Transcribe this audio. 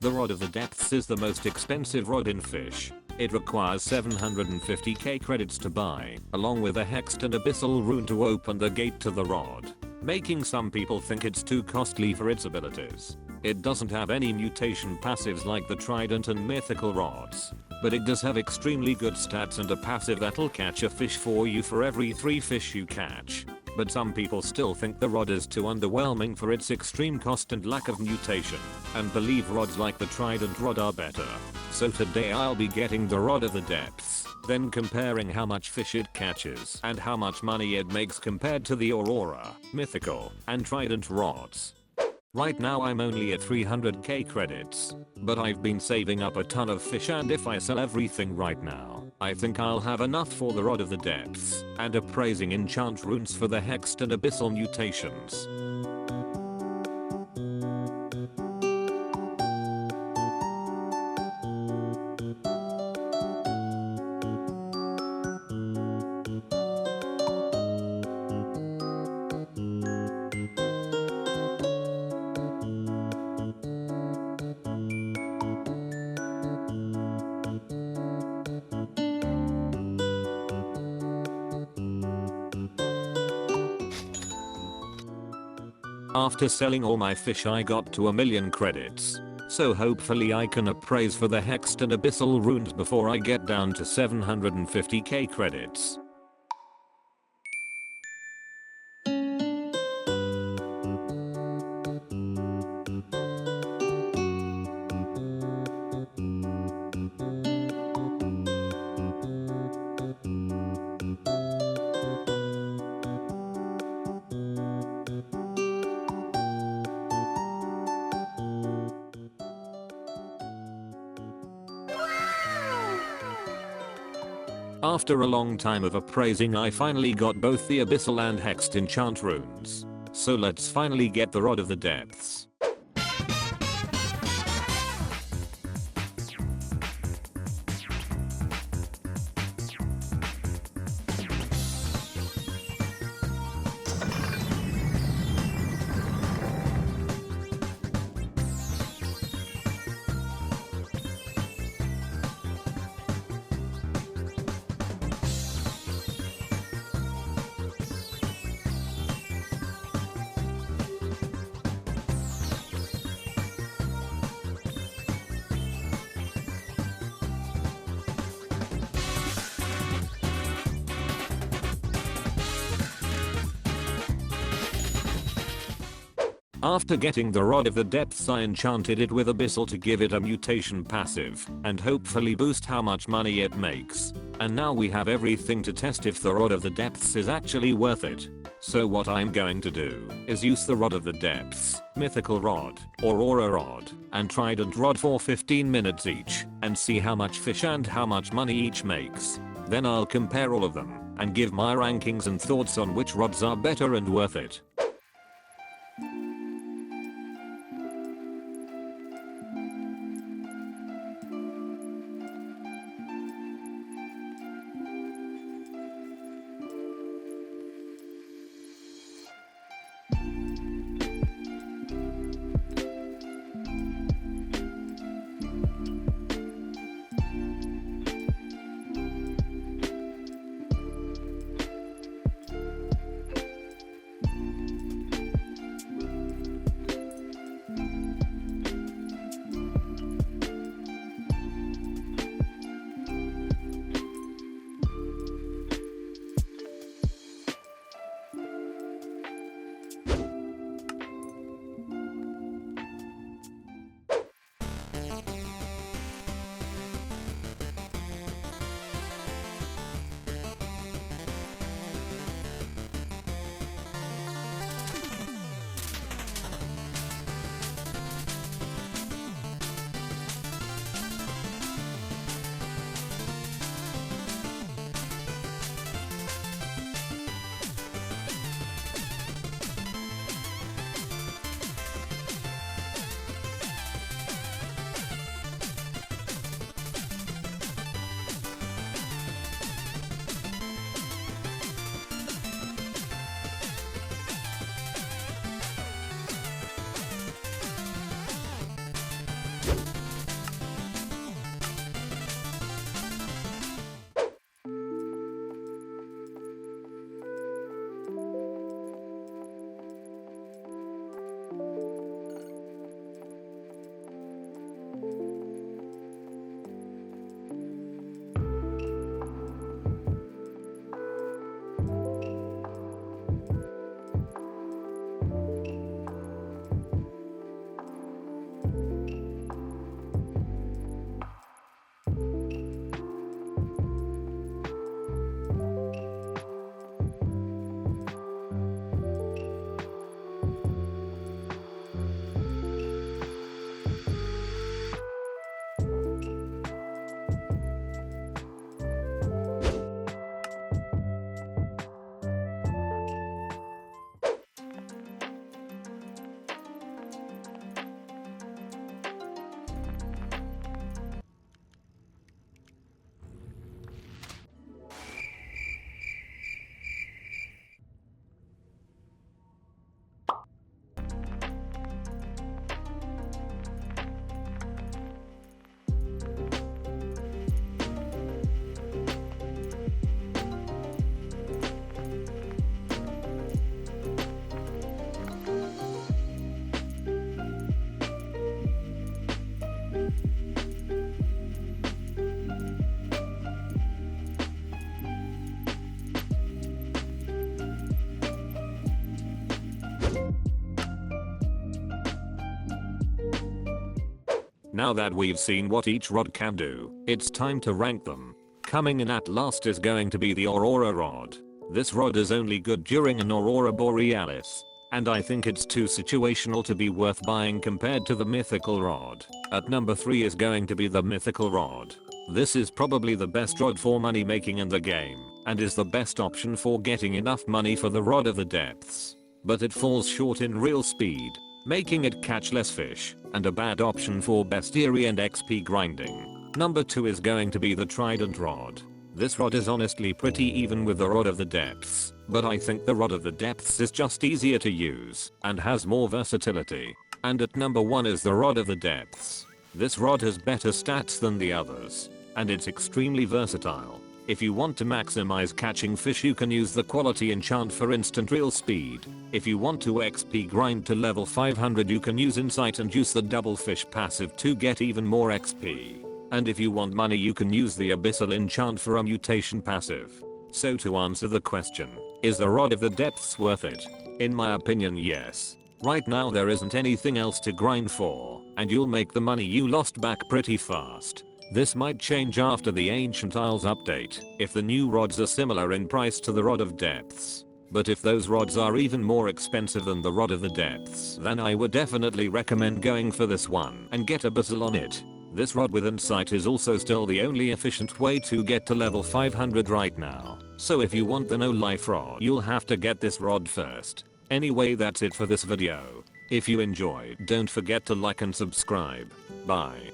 The Rod of the Depths is the most expensive rod in Fish. It requires 750k credits to buy, along with a hexed and abyssal rune to open the gate to the rod, making some people think it's too costly for its abilities. It doesn't have any mutation passives like the Trident and Mythical Rods, but it does have extremely good stats and a passive that'll catch a fish for you for every 3 fish you catch. But some people still think the rod is too underwhelming for its extreme cost and lack of mutation, and believe rods like the Trident Rod are better. So today I'll be getting the Rod of the Depths, then comparing how much fish it catches and how much money it makes compared to the Aurora, Mythical, and Trident Rods. Right now I'm only at 300k credits, but I've been saving up a ton of fish, and if I sell everything right now, I think I'll have enough for the Rod of the Depths and appraising enchant runes for the hexed and abyssal mutations. After selling all my fish I got to 1,000,000 credits, so hopefully I can appraise for the hexed and abyssal runes before I get down to 750k credits. After a long time of appraising I finally got both the abyssal and hexed enchant runes. So let's finally get the Rod of the Depths. After getting the Rod of the Depths I enchanted it with abyssal to give it a mutation passive and hopefully boost how much money it makes. And now we have everything to test if the Rod of the Depths is actually worth it. So what I'm going to do is use the Rod of the Depths, Mythical Rod, Aurora Rod, and Trident Rod for 15 minutes each and see how much fish and how much money each makes. Then I'll compare all of them and give my rankings and thoughts on which rods are better and worth it. Now that we've seen what each rod can do, it's time to rank them. Coming in at last is going to be the Aurora Rod. This rod is only good during an Aurora Borealis, and I think it's too situational to be worth buying compared to the Mythical Rod. At number 3 is going to be the Mythical Rod. This is probably the best rod for money making in the game, and is the best option for getting enough money for the Rod of the Depths. But it falls short in real speed, making it catch less fish, and a bad option for bestiary and XP grinding. Number 2 is going to be the Trident Rod. This rod is honestly pretty even with the Rod of the Depths, but I think the Rod of the Depths is just easier to use, and has more versatility. And at number 1 is the Rod of the Depths. This rod has better stats than the others, and it's extremely versatile. If you want to maximize catching fish, you can use the quality enchant for instant real speed. If you want to XP grind to level 500, you can use insight and use the double fish passive to get even more XP. And if you want money, you can use the abyssal enchant for a mutation passive. So to answer the question, is the Rod of the Depths worth it? In my opinion, yes. Right now there isn't anything else to grind for, and you'll make the money you lost back pretty fast. This might change after the Ancient Isles update, if the new rods are similar in price to the Rod of Depths. But if those rods are even more expensive than the Rod of the Depths, then I would definitely recommend going for this one and get abyssal on it. This rod with insight is also still the only efficient way to get to level 500 right now. So if you want the no life rod, you'll have to get this rod first. Anyway, that's it for this video. If you enjoyed, don't forget to like and subscribe. Bye.